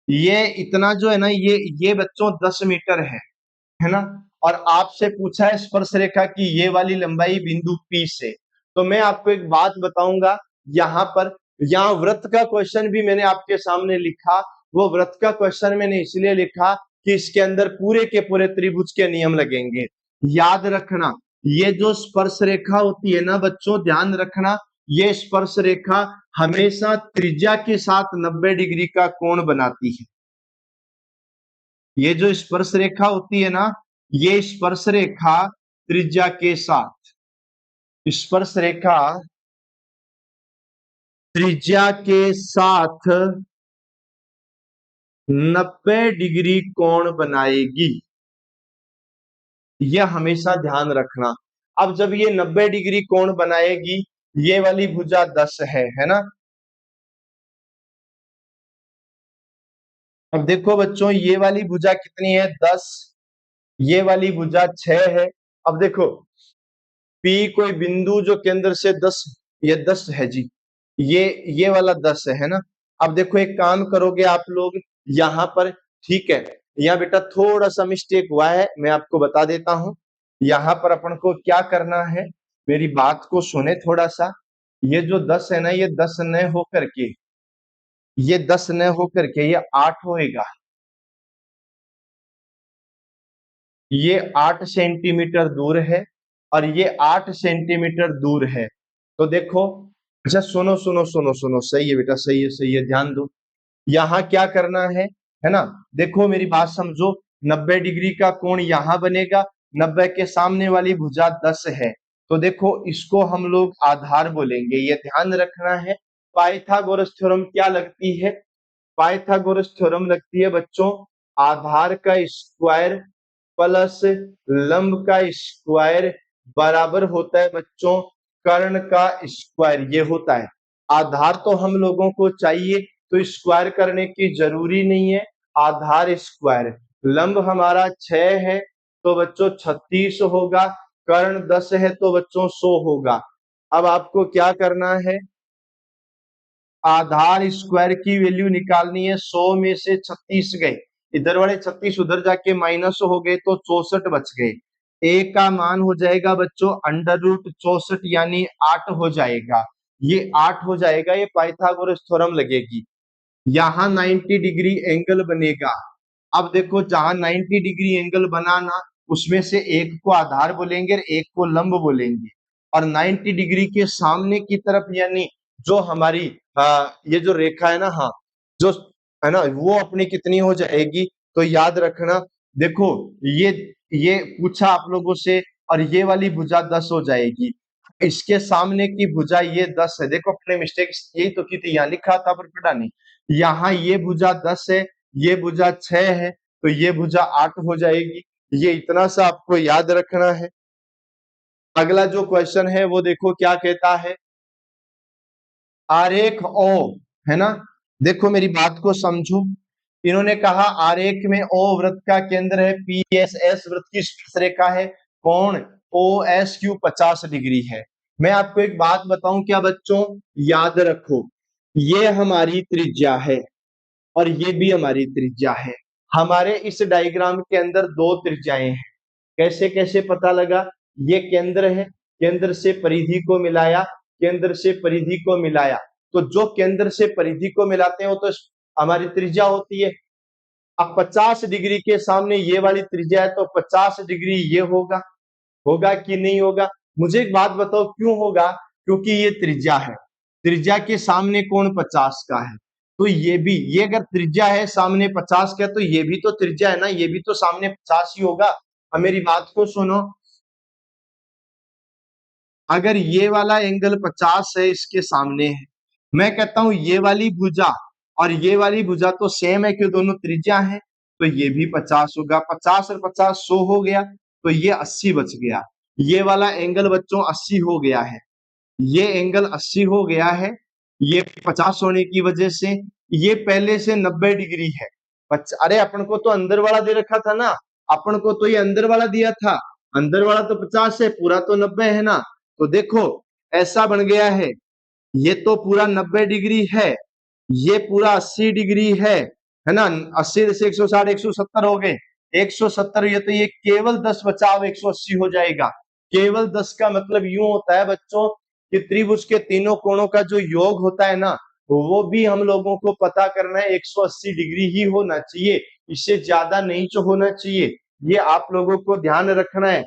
ये इतना जो है ना ये बच्चों 10 मीटर है ना। और आपसे पूछा है स्पर्श रेखा की ये वाली लंबाई बिंदु P से। तो मैं आपको एक बात बताऊंगा, यहाँ पर यहाँ वृत्त का क्वेश्चन भी मैंने आपके सामने लिखा। वो वृत्त का क्वेश्चन मैंने इसलिए लिखा कि इसके अंदर पूरे के पूरे त्रिभुज के नियम लगेंगे। याद रखना, ये जो स्पर्श रेखा होती है ना बच्चों, ध्यान रखना, ये स्पर्श रेखा हमेशा त्रिज्या के साथ 90 डिग्री का कोण बनाती है। ये जो स्पर्श रेखा होती है ना, ये स्पर्श रेखा त्रिज्या के साथ, स्पर्श रेखा त्रिज्या के साथ 90 डिग्री कोण बनाएगी। यह हमेशा ध्यान रखना। अब जब ये 90 डिग्री कोण बनाएगी, ये वाली भुजा 10 है ना। अब देखो बच्चों, ये वाली भुजा कितनी है? 10। ये वाली भुजा 6 है। अब देखो, P कोई बिंदु जो केंद्र से 10, ये 10 है जी, ये वाला 10 है ना। अब देखो, एक काम करोगे आप लोग यहाँ पर, ठीक है, यहाँ बेटा थोड़ा सा मिस्टेक हुआ है, मैं आपको बता देता हूं। यहाँ पर अपन को क्या करना है, मेरी बात को सुने थोड़ा सा। ये जो 10 है ना, ये 10 न होकर के, ये 10 न होकर के ये 8 होएगा। ये 8 सेंटीमीटर दूर है और ये 8 सेंटीमीटर दूर है। तो देखो, अच्छा सुनो सुनो सुनो सुनो, सही है बेटा, सही है, ध्यान दो। यहाँ क्या करना है ना। देखो मेरी बात समझो, 90 डिग्री का कोण यहाँ बनेगा, 90 के सामने वाली भुजा 10 है, तो देखो इसको हम लोग आधार बोलेंगे, ये ध्यान रखना है। पाइथागोरस थ्योरम क्या लगती है? पाइथागोरस थ्योरम लगती है बच्चों, आधार का स्क्वायर प्लस लंब का स्क्वायर बराबर होता है बच्चों कर्ण का स्क्वायर, ये होता है। आधार तो हम लोगों को चाहिए, तो स्क्वायर करने की जरूरी नहीं है। आधार स्क्वायर, लंब हमारा 6 है तो बच्चों 36 होगा, कर्ण 10 है तो बच्चों 100 होगा। अब आपको क्या करना है, आधार स्क्वायर की वैल्यू निकालनी है। 100 में से 36 गए, इधर वाले 36 उधर जाके माइनस हो गए तो 64 बच गए। ए का मान हो जाएगा बच्चों अंडर रूट 64, यानी 8 हो जाएगा। ये 8 हो जाएगा, ये पाइथागोरस थ्योरम लगेगी। यहाँ 90 डिग्री एंगल बनेगा। अब देखो, जहां 90 डिग्री एंगल बनाना, उसमें से एक को आधार बोलेंगे और एक को लंब बोलेंगे। और 90 डिग्री के सामने की तरफ, यानी जो हमारी ये जो रेखा है ना, हाँ, जो है ना, वो अपनी कितनी हो जाएगी? तो याद रखना, देखो ये पूछा आप लोगों से, और ये वाली भुजा 10 हो जाएगी। इसके सामने की भुजा ये 10 है। देखो अपने मिस्टेक यही तो की थी, यहाँ लिखा था पर पढ़ा नहीं। यहाँ ये भुजा 10 है, ये भुजा 6 है, तो ये भुजा 8 हो जाएगी। ये इतना सा आपको याद रखना है। अगला जो क्वेश्चन है वो देखो क्या कहता है, आरेख ओ, है ना। देखो मेरी बात को समझो, इन्होंने कहा आरेख में ओ वृत्त का केंद्र है, पी एस एस वृत्त की स्पर्श रेखा है, कोण ओ एस क्यू 50 डिग्री है। मैं आपको एक बात बताऊं क्या बच्चों, याद रखो, ये हमारी त्रिज्या है और ये भी हमारी त्रिज्या है। हमारे इस डायग्राम के अंदर दो त्रिज्याएं हैं। कैसे कैसे पता लगा? ये केंद्र है, केंद्र से परिधि को मिलाया, केंद्र से परिधि को मिलाया, तो जो केंद्र से परिधि को मिलाते हैं वो तो हमारी त्रिज्या होती है। अब 50 डिग्री के सामने ये वाली त्रिज्या है, तो 50 डिग्री ये होगा, होगा कि नहीं होगा? मुझे एक बात बताओ, क्यों होगा? क्योंकि ये त्रिज्या है, त्रिज्या के सामने कोण 50 का है, तो ये भी, ये अगर त्रिज्या है सामने 50 का, तो ये भी तो त्रिज्या है ना, ये भी तो सामने 50 ही होगा। अब मेरी बात को सुनो, अगर ये वाला एंगल 50 है, इसके सामने है, मैं कहता हूं ये वाली भुजा और ये वाली भुजा तो सेम है कि दोनों त्रिज्या है, तो ये भी 50 होगा। 50 और 50 100 हो गया, तो ये 80 बच गया। ये वाला एंगल बच्चों 80 हो गया है, ये एंगल 80 हो गया है, ये 50 होने की वजह से ये पहले से 90 डिग्री है। अरे अपन को तो अंदर वाला दे रखा था ना, अपन को तो ये अंदर वाला दिया था, अंदर वाला तो 50 है, पूरा तो 90 है ना। तो देखो ऐसा बन गया है, ये तो पूरा 90 डिग्री है, ये पूरा 80 डिग्री है ना। 80 से 160 170 हो गए, 170, ये तो ये केवल 10 बचाव 180 हो जाएगा। केवल 10 का मतलब यूं होता है बच्चों कि त्रिभुज के तीनों कोणों का जो योग होता है ना, वो भी हम लोगों को पता करना है, 180 डिग्री ही होना चाहिए, इससे ज्यादा नहीं होना चाहिए। ये आप लोगों को ध्यान रखना है।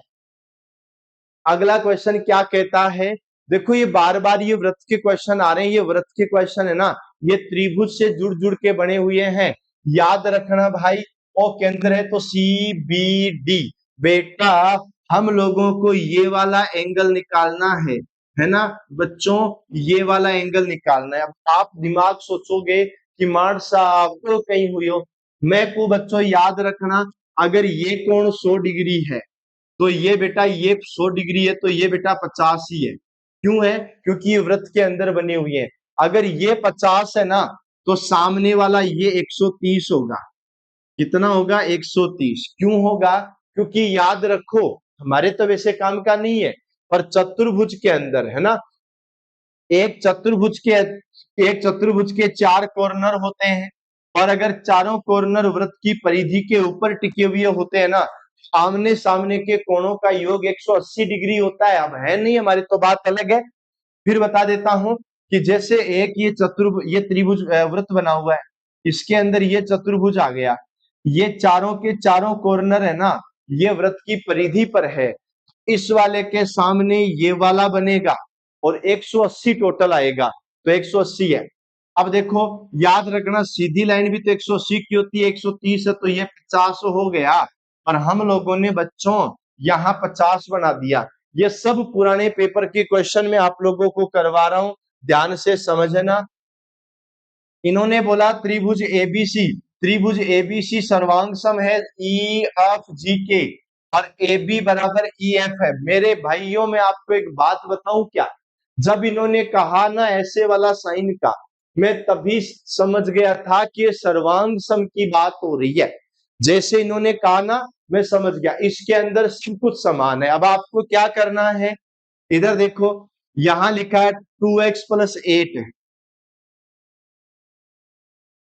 अगला क्वेश्चन क्या कहता है, देखो ये बार बार ये वृत्त के क्वेश्चन आ रहे हैं, ये वृत्त के क्वेश्चन है ना, ये त्रिभुज से जुड़ जुड़ के बने हुए हैं। याद रखना भाई, ओ केंद्र है तो CBD। बेटा हम लोगों को ये वाला एंगल निकालना है ना बच्चों, ये वाला एंगल निकालना है। अब आप दिमाग सोचोगे कि मार साहब तो कहीं हुई हो, मैं को बच्चों याद रखना, अगर ये कोण 100 डिग्री है तो ये बेटा ये 100 डिग्री है, तो ये बेटा 50 ही है। क्यों है? क्योंकि ये वृत्त के अंदर बने हुए हैं। अगर ये 50 है ना तो सामने वाला ये 130 होगा। कितना होगा? 130। क्यों होगा? क्योंकि याद रखो हमारे तो वैसे काम का नहीं है, पर चतुर्भुज के अंदर है ना, एक चतुर्भुज के एक चतुर्भुज के 4 कॉर्नर होते हैं, और अगर चारों कॉर्नर वृत्त की परिधि के ऊपर टिके हुए होते हैं ना, आमने सामने के कोणों का योग 180 डिग्री होता है। अब है नहीं हमारी तो बात अलग है। फिर बता देता हूं कि जैसे एक ये त्रिभुज वृत्त बना हुआ है, इसके अंदर ये चतुर्भुज आ गया, ये चारों के चारों कॉर्नर है ना, ये वृत्त की परिधि पर है। इस वाले के सामने ये वाला बनेगा और 180 टोटल आएगा, तो 180 है। अब देखो याद रखना सीधी लाइन भी तो 180 की होती है, 130 है तो ये 50 हो गया, और हम लोगों ने बच्चों यहाँ 50 बना दिया। ये सब पुराने पेपर के क्वेश्चन में आप लोगों को करवा रहा हूं, ध्यान से समझना। इन्होंने बोला त्रिभुज एबीसी, त्रिभुज एबीसी सर्वांग सम है EFG के, और AB बराबर EF है। मेरे भाइयों मैं आपको एक बात बताऊं क्या, जब इन्होंने कहा ना ऐसे वाला साइन का, मैं तभी समझ गया था कि ये सर्वांग सम की बात हो रही है। जैसे इन्होंने कहा ना मैं समझ गया, इसके अंदर सब कुछ समान है। अब आपको क्या करना है, इधर देखो यहां लिखा है 2x + 8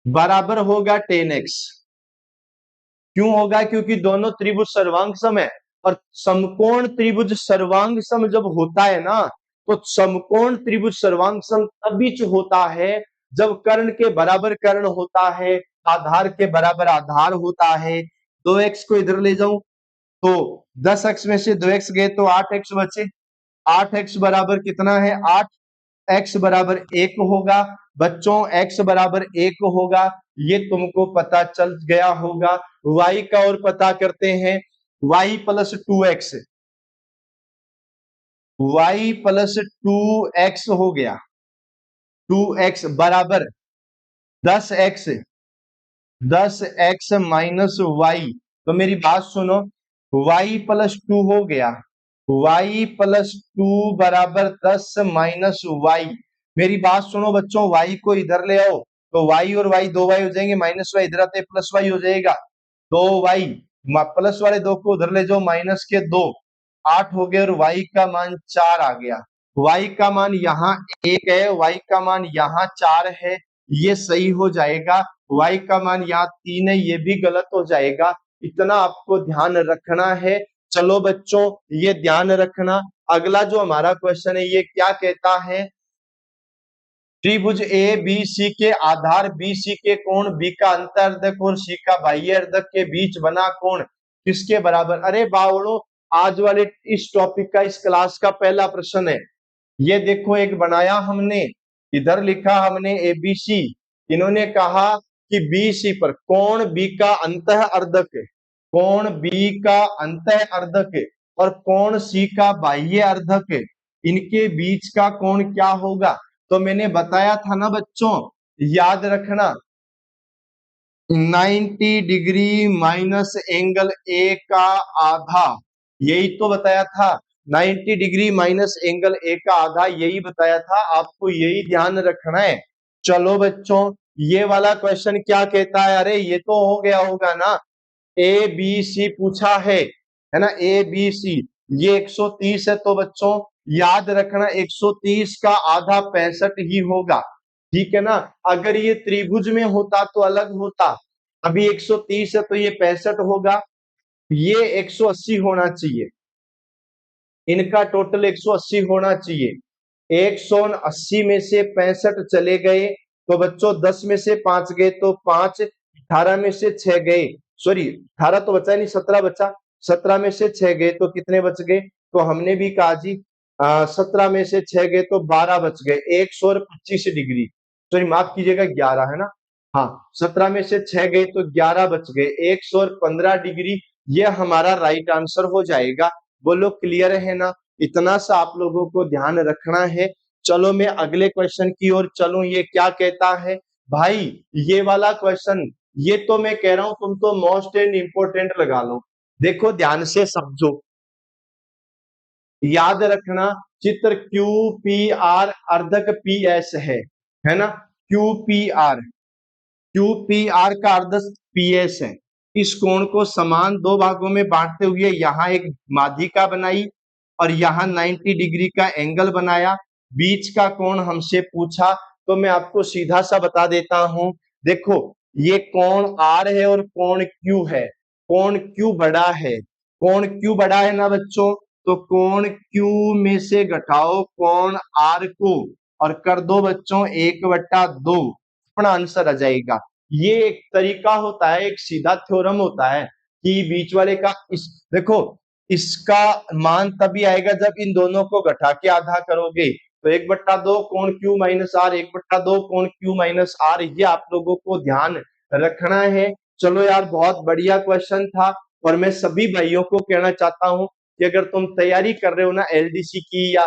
बराबर होगा 10x। क्यों होगा? क्योंकि दोनों त्रिभुज सर्वांग सम है, और समकोण त्रिभुज सर्वांग सम जब होता है ना, तो समकोण त्रिभुज सर्वांग सम तभी होता है जब कर्ण के बराबर कर्ण होता है, आधार के बराबर आधार होता है। 2x को इधर ले जाऊं तो 10x में से 2x गए तो 8x बचे, 8x बराबर कितना है? 8। x बराबर 1 होगा बच्चों, x बराबर 1 होगा, ये तुमको पता चल गया होगा। y का और पता करते हैं, y + 2x, y + 2x हो गया, 2x बराबर 10x, 10x - y। तो मेरी बात सुनो, y + 2 हो गया, y + 2 बराबर 10 - y। मेरी बात सुनो बच्चों, y को इधर ले आओ तो y और y 2y हो जाएंगे, -y इधर आते +y हो जाएगा, 2y प्लस वाले 2 को उधर ले जाओ, माइनस के 2, 8 हो गए, और y का मान 4 आ गया। y का मान यहाँ 1 है, y का मान यहाँ 4 है, ये सही हो जाएगा। y का मान यहाँ 3 है, ये भी गलत हो जाएगा। इतना आपको ध्यान रखना है। चलो बच्चों ये ध्यान रखना। अगला जो हमारा क्वेश्चन है ये क्या कहता है, त्रिभुज ए बी सी के आधार BC के कोण B का अंतर्र्धक और C का बाह्य अर्धक के बीच बना कोण किसके बराबर? अरे बावड़ो, आज वाले इस टॉपिक का, इस क्लास का पहला प्रश्न है। ये देखो एक बनाया हमने, इधर लिखा हमने ABC, इन्होंने कहा कि BC पर कोण B का अंतः अर्धक है, कोण B का अंतः अर्धक है, और कोण C का बाह्य अर्धक है, इनके बीच का कोण क्या होगा? तो मैंने बताया था ना बच्चों, याद रखना 90 डिग्री माइनस एंगल ए का आधा, यही तो बताया था। 90 डिग्री माइनस एंगल ए का आधा, यही बताया था, आपको यही ध्यान रखना है। चलो बच्चों ये वाला क्वेश्चन क्या कहता है? अरे ये तो हो गया होगा ना, ए बी सी पूछा है ना, ए बी सी, ये 130 है, तो बच्चों याद रखना 130 का आधा 65 ही होगा, ठीक है ना। अगर ये त्रिभुज में होता तो अलग होता, अभी 130 है तो ये 65 होगा, ये 180 होना चाहिए, इनका टोटल 180 होना चाहिए। 180 में से 65 चले गए तो बच्चों 10 में से 5 गए तो 5, 18 में से 6 गए, सॉरी 18 तो बचा नहीं, 17 बचा, 17 में से 6 गए तो कितने बच गए? तो हमने भी कहा जी 17 में से 6 गए तो 12 बच गए, 125 डिग्री, सॉरी माफ कीजिएगा 11 है ना, हाँ, 17 में से 6 गए तो 11 बच गए, 115 डिग्री ये हमारा राइट आंसर हो जाएगा। बोलो क्लियर है ना? इतना सा आप लोगों को ध्यान रखना है। चलो मैं अगले क्वेश्चन की ओर चलूं, ये क्या कहता है भाई? ये वाला क्वेश्चन, ये तो मैं कह रहा हूं तुम तो मोस्ट एंड इंपोर्टेंट लगा लो। देखो ध्यान से समझो, याद रखना, चित्र क्यू पी आर अर्धक पी एस है ना? Q P R, Q P R का अर्धक पी एस है। इस कोण को समान दो भागों में बांटते हुए यहाँ एक माध्यिका बनाई और यहाँ 90 डिग्री का एंगल बनाया। बीच का कोण हमसे पूछा, तो मैं आपको सीधा सा बता देता हूं। देखो ये कोण आर है और कोण क्यू है। कोण क्यू बड़ा है, कोण क्यू बड़ा है ना बच्चों, तो कोण क्यू में से घटाओ कोण आर को और कर दो बच्चों 1/2, अपना आंसर आ जाएगा। ये एक तरीका होता है, एक सीधा थ्योरम होता है कि बीच वाले का इस, देखो इसका मान तभी आएगा जब इन दोनों को घटा के आधा करोगे, तो 1/2 कोण क्यू माइनस आर, 1/2 कोण क्यू माइनस आर, ये आप लोगों को ध्यान रखना है। चलो यार बहुत बढ़िया क्वेश्चन था, और मैं सभी भाइयों को कहना चाहता हूं कि अगर तुम तैयारी कर रहे हो ना एलडीसी की या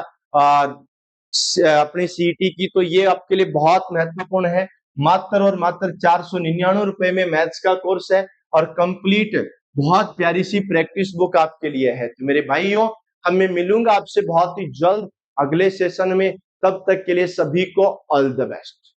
अपने सीईटी की, तो ये आपके लिए बहुत महत्वपूर्ण है। मात्र और मात्र 499 रुपए में मैथ्स का कोर्स है और कंप्लीट बहुत प्यारी सी प्रैक्टिस बुक आपके लिए है। तो मेरे भाइयों, अब मैं मिलूंगा आपसे बहुत ही जल्द अगले सेशन में, तब तक के लिए सभी को ऑल द बेस्ट।